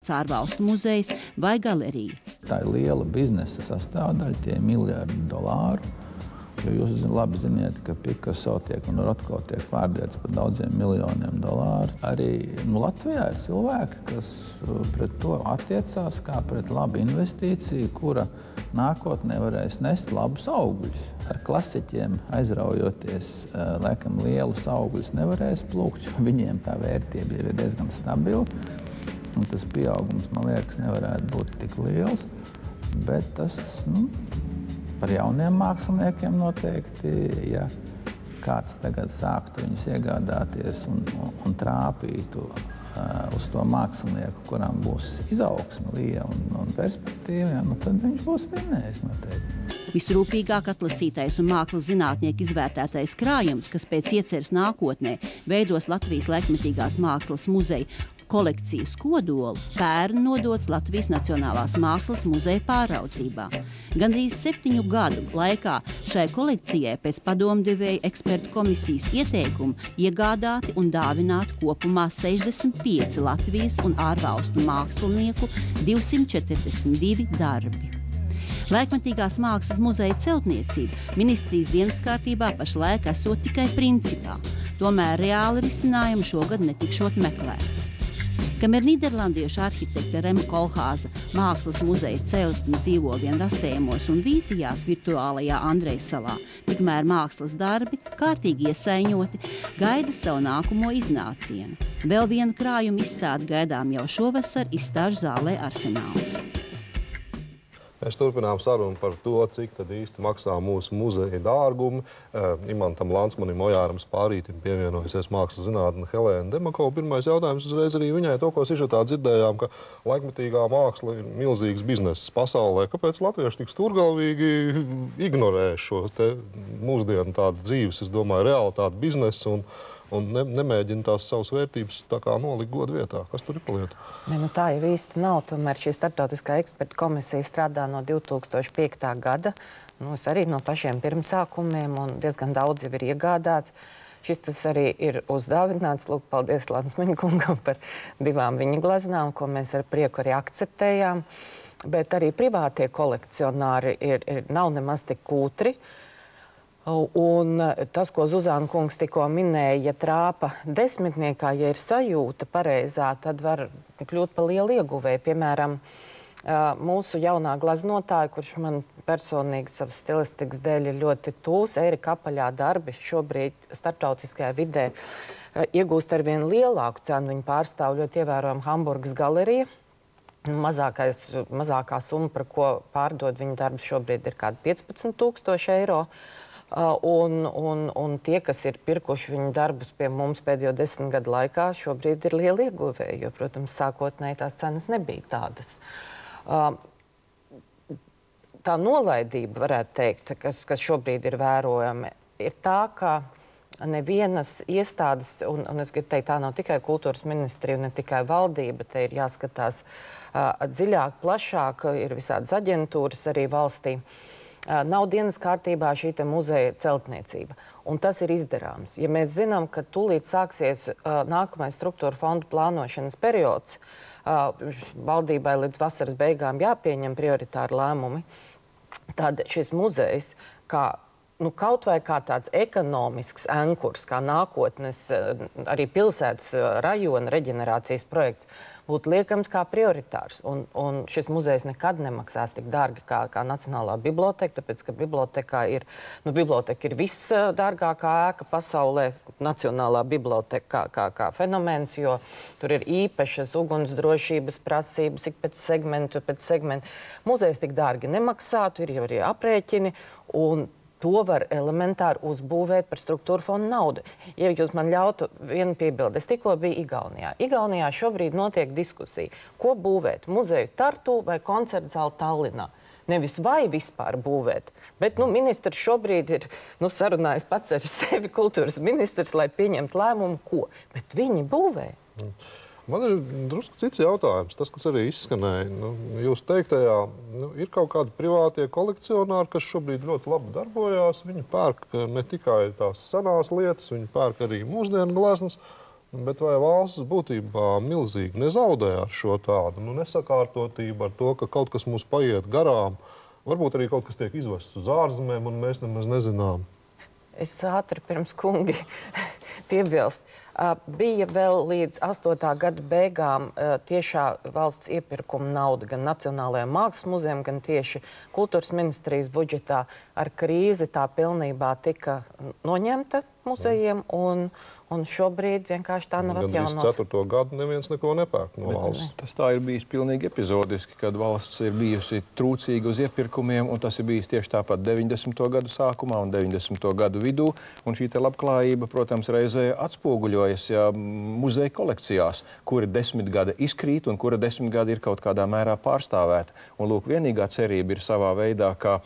ārvalstu muzejs vai galerija. Tā ir liela biznesa sastāvdaļa, tie miljardi dolāru. Jo jūs labi ziniet, ka Picasso un Rotko tiek pārdēts par daudziem miljoniem dolāru. Arī Latvijā ir cilvēki, kas pret to attiecās kā pret labu investīciju, kura nākotnē varēs nest labus augļus. Ar klasiķiem aizraujoties, laikam lielus augļus nevarēs plūkt, jo viņiem tā vērtība ir diezgan stabila. Un tas pieaugums, man liekas, nevarētu būt tik liels, bet tas, par jauniem māksliniekiem noteikti, ja kāds tagad sāktu viņus iegādāties un trāpītu uz to mākslinieku, kuram būs izaugsme liela un perspektīva, tad viņš būs vinnējis noteikti. Visrūpīgāk atlasītais un mākslas zinātnieku izvērtētais krājums, kas pēc ieceres nākotnē veidos Latvijas laikmetīgās mākslas muzeja kolekcijas kodolu, pērn nodots Latvijas Nacionālās mākslas muzeja pāraudzībā. Gandrīz 7 gadu laikā šai kolekcijai pēc padomdevēja ekspertu komisijas ieteikumu iegādāti un dāvināti kopumā 65 Latvijas un ārvalstu mākslinieku 242 darbi. Laikmetīgās mākslas muzeja celtniecība ministrijas dienas kārtībā pašlaik esot tikai principā, tomēr reāli risinājumi šogad netikšot meklēti. Kamēr nīderlandiešu arhitekte Rema Koolhāza mākslas muzeja celtni dzīvo vien rasējumos un vīzijās virtuālajā Andrejsalā, tikmēr mākslas darbi, kārtīgi iesaiņoti, gaida savu nākamo iznācienu. Vēl viena krājuma izstāde gaidām jau šovasar izstāžu zālē Arsenāls. Mēs turpinām sarunu par to, cik tad īsti maksā mūsu muzeja dārgumi. Imantam Lansmanim, Ojāram Spārītim pievienojusies mākslas zinātne Helēna Demakova. Pirmais jautājums uzreiz arī viņai to, ko sižetā dzirdējām, ka laikmetīgā māksla ir milzīgs bizness pasaulē. Kāpēc latvieši tik stūrgalvīgi ignorē šo te mūsdienu tādu dzīves, es domāju, realitāti biznesu un nemēģina tās savas vērtības tā kā nolikt godu vietā? Kas tur ir pa lietu? Tā jau īsti nav. Tomēr šī starptautiskā eksperta komisija strādā no 2005. gada. Es arī no pašiem pirmsākumiem un diezgan daudz jau ir iegādāts. Šis tas arī ir uzdāvināts. Lūk, paldies Lansmaņa kungam par 2 viņa gleznām, ko mēs ar prieku arī akceptējām. Bet arī privātie kolekcionāri nav nemaz tik kūtri. Un tas, ko Zuzāna kungs tikko minēja, ja trāpa desmitniekā, ja ir sajūta pareizā, tad var kļūt par lielu ieguvēju. Piemēram, mūsu jaunā gleznotāja, kurš man personīgi savas stilistikas dēļ ir ļoti tūs, Ērika Apaļā darbi šobrīd starptautiskajā vidē iegūst ar vien lielāku cenu. Viņi pārstāv ļoti ievērojumu Hamburgas galeriju. Mazākā summa, par ko pārdod viņa darbus šobrīd, ir kādi 15,000 eiro. Un tie, kas ir pirkuši viņu darbus pie mums pēdējo 10 gadu laikā, šobrīd ir liela ieguvēja, jo, protams, sākotnēji tās cenas nebija tādas. Tā nolaidība, varētu teikt, kas šobrīd ir vērojama, ir tā, ka nevienas iestādes, un es gribu teikt, tā nav tikai kultūras ministrija, ne tikai valdība, te ir jāskatās dziļāk, plašāk, ir visādas aģentūras arī valstī. Nav dienas kārtībā šī muzeja celtniecība. Un tas ir izdarāms. Ja mēs zinām, ka tūlīt sāksies nākamais struktūra fondu plānošanas periods, valdībai līdz vasaras beigām jāpieņem prioritāri lēmumi, tad šis muzejs, kaut vai kā tāds ekonomisks ankurs, kā nākotnes arī pilsētas rajona reģenerācijas projekts, būtu liekams kā prioritārs. Un šis muzejs nekad nemaksās tik dārgi kā Nacionālā biblioteka, tāpēc, ka biblioteka ir visdārgākā ēka pasaulē, Nacionālā biblioteka kā fenomens, jo tur ir īpašas ugunsdrošības prasības, ik pēc segmentu. Muzejs tik dārgi nemaksātu, ir jau arī aprēķini, un to var elementāri uzbūvēt par struktūra fondu naudu. Ja jūs man ļautu vienu piebildi, es tikko biju Igaunijā. Igaunijā šobrīd notiek diskusija, ko būvēt, muzeju Tartu vai koncertu zāli Tallinā. Nevis vai vispār būvēt, bet ministrs šobrīd ir sarunājis pats ar sevi, kultūras ministrs, lai pieņemtu lēmumu, ko. Bet viņi būvē. Man ir drusku cits jautājums, tas, kas arī izskanēja. Jūs teiktajā, ir kaut kādi privātie kolekcionāri, kas šobrīd ļoti labi darbojās. Viņi pērk ne tikai tās senās lietas, viņi pērk arī mūsdienu gleznas. Bet vai valsts būtībā milzīgi nezaudē ar šo tādu nesakārtotību, ar to, ka kaut kas mums paiet garām? Varbūt arī kaut kas tiek izvests uz ārzemēm, un mēs nemaz nezinām. Es ātri pirms kungi piebilst. Bija vēl līdz 8. gada beigām tiešā valsts iepirkuma nauda gan Nacionālajiem mākslas muzejiem, gan tieši kultūras ministrijas budžetā. Ar krīzi tā pilnībā tika noņemta muzejiem, un šobrīd vienkārši tā nav atjaunota. Gan 4. gadu neviens neko nepērk no valsts. Tas tā ir bijis pilnīgi epizodiski, kad valsts ir bijusi trūcīga uz iepirkumiem, un tas ir bijis tieši tāpat 90. gadu sākumā un 90. gadu vidū. Un šī te labklājība, protams, reizē atspoguļojas muzeja kolekcijās, kuri 10 gadi izkrīt un kura 10 gadi ir kaut kādā mērā pārstāvēta. Un lūk, vienīgā cerība ir savā veidā, ka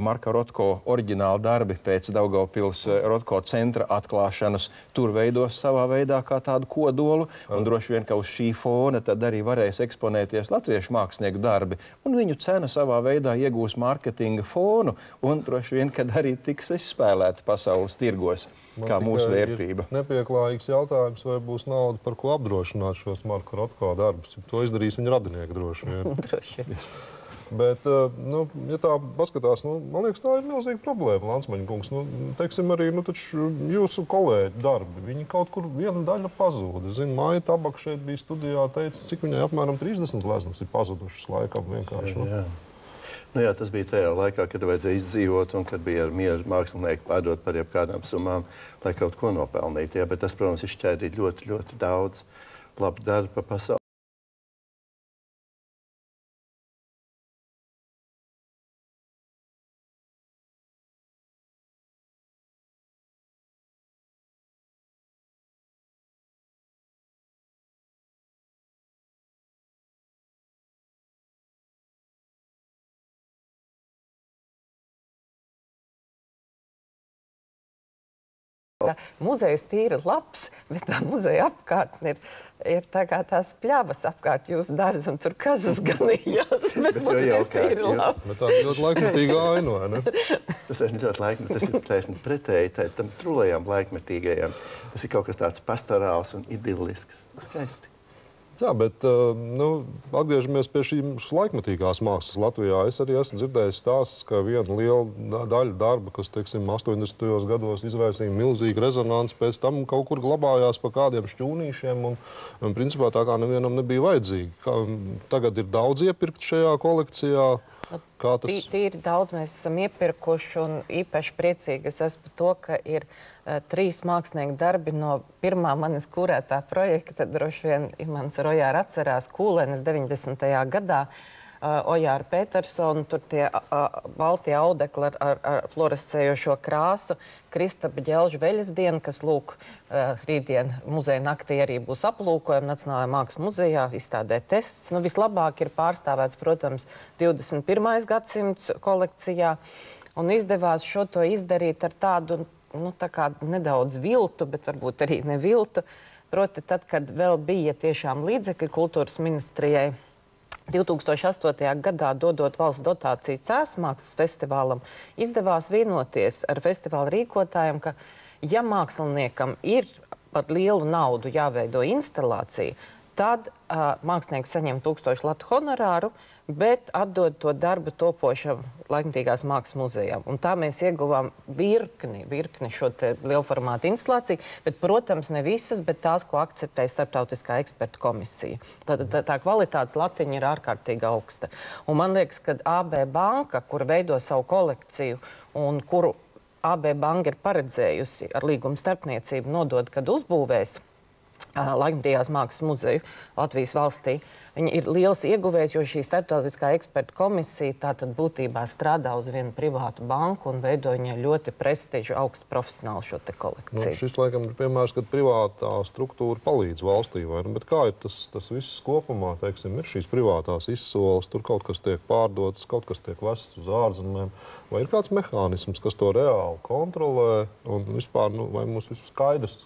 Marka Rotko oriģināli darbi pēc Daugavpils Rotko centra atklāšanas tur veidos savā veidā kā tādu kodolu, un droši vien, ka uz šī fona tad arī varēs eksponēties latviešu mākslinieku darbi, un viņu cena savā veidā iegūs mārketinga fonu, un droši vien, kad arī tiks izspēlēta pasaules tirgos kā mūsu vērtība. Nepieklājīgs jautājums, vai būs nauda, par ko apdrošināt šos Marka Rotko darbus. To izdarīs viņa radinieki droši vien. Droši vien. Bet, ja tā paskatās, man liekas, tā ir milzīga problēma, Lansmaņa kungs. Teiksim arī, taču jūsu kolēģi darbi, viņi kaut kur viena daļa pazūda. Zinu, Maija Tabaka šeit bija studijā, teica, cik viņai apmēram 30 gleznas ir pazudušas laikam vienkārši. Jā, tas bija tajā laikā, kad vajadzēja izdzīvot un kad bija ar mieru mākslinieku pārdot par jebkādām summām, lai kaut ko nopelnītu. Bet tas, protams, izšķērdīja ļoti, ļoti daudz labu darbu pa pasauli. Muzejs tīri labs, bet tā muzeja apkārtne ir tā kā tās pļavas apkārt jūsu dārzi, un tur kazas ganījās, bet muzejs tīri labs. Bet tā ļoti laikmetīga aina, vai ne? Tas ir ļoti laikmetīgi, tas ir taisni pretēji tam trulajām laikmetīgajām. Tas ir kaut kas tāds pastorāls un idillisks. Skaisti. Jā, bet atgriežamies pie šīs laikmetīgās mākslas Latvijā. Es arī esmu dzirdējis stāstus, ka viena liela daļa darba, kas, teiksim, 80. gados izraisīja milzīgu rezonanci, pēc tam kaut kur glabājās pa kādiem šķūnīšiem, un principā tā kā nevienam nebija vajadzīgi. Tagad ir daudz iepirkt šajā kolekcijā. Tīri daudz mēs esam iepirkuši, un īpaši priecīgi es esmu par to, ka ir 3 mākslinieku darbi no pirmā manis kurētā projekta. Droši vien Imants Rojāra atcerās Kūlenes 90. gadā. Ojāra Petersona, tur tie baltie audekli ar fluorescējošo krāsu, Kristapa Ģelža veļas diena, kas, lūk, rītdien muzeja naktī arī būs aplūkojama Nacionālajā mākslas muzejā, izstādē tests. Vislabāk ir pārstāvēts, protams, 21. gadsimts kolekcijā, un izdevās šo to izdarīt ar tādu, tā kā nedaudz viltu, bet varbūt arī neviltu. Proti, tad, kad vēl bija tiešām līdzekļi kultūras ministrijai, 2008. gadā, dodot valsts dotāciju Cēsu mākslas festivālam, izdevās vienoties ar festivāla rīkotājiem, ka, ja māksliniekam ir par lielu naudu jāveido instalācija, tad mākslinieks saņem 1000 latu honorāru, bet atdod to darbu topošam laikmetīgās mākslas muzejam. Un tā mēs ieguvām virkni šo te lielformātu instalāciju, bet, protams, ne visas, bet tās, ko akceptēja starptautiskā ekspertu komisija. Tā kvalitātes latiņa ir ārkārtīgi augsta. Un man liekas, ka AB banka, kur veido savu kolekciju un kuru AB banka ir paredzējusi ar līguma starpniecību nodot, kad uzbūvēs laikmetīgās mākslas muzeju Latvijas valstī. Viņi ir liels ieguvējs, jo šī starptautiskā ekspertu komisija tātad būtībā strādā uz vienu privātu banku un veido viņai ļoti prestižu, augstu profesionālu šo te kolekciju. Šis, laikam, ir piemērs, kad privātā struktūra palīdz valstī, vai ne? Bet kā ir tas viss kopumā, teiksim, ir šīs privātās izsoles, tur kaut kas tiek pārdots, kaut kas tiek vests uz ārzemēm, vai ir kāds mehānisms, kas to reāli kontrolē, un vispār, vai mums viss skaidrs,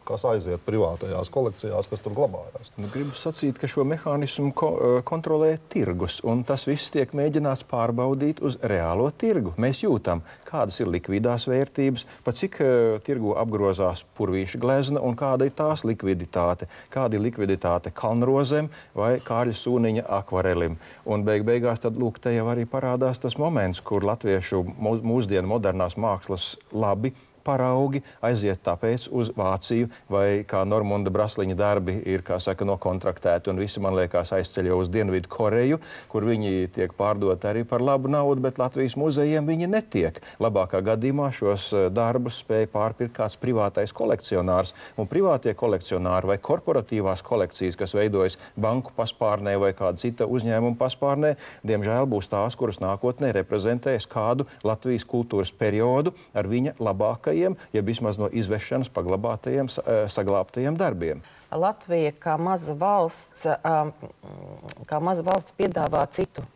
kas aiziet privātajās kolekcijās, kas tur glabājās? Gribu sacīt, ka šo mehānismu teiksim, kontrolē tirgus, un tas viss tiek mēģināts pārbaudīt uz reālo tirgu. Mēs jūtam, kādas ir likvidās vērtības, pa cik tirgu apgrozās purvīša glezna un kāda ir tās likviditāte. Kāda ir likviditāte kalnrozēm vai Kārļa Sūniņa akvarelim. Un beigās tad, lūk, te jau arī parādās tas moments, kur latviešu mūsdienu modernās mākslas labi paraugi aiziet tāpēc uz Vāciju, vai kā Normunda Brasliņa darbi ir, kā saka, nokontraktēti, un visi, man liekas, aizceļ jau uz Dienvidu Koreju, kur viņi tiek pārdoti arī par labu naudu, bet Latvijas muzejiem viņi netiek. Labākā gadījumā šos darbus spēja pārpirkt kāds privātais kolekcionārs, un privātie kolekcionāri vai korporatīvās kolekcijas, kas veidojas banku paspārnē vai kāda cita uzņēmuma paspārnē, diemžēl būs tās, kuras nākotnē reprezentēs kādu Latvijas kultūras periodu ar viņa labākajiem, ja vismaz no izvešanas paglabātajiem, saglābtajiem darbiem. Latvija kā maza valsts piedāvā citu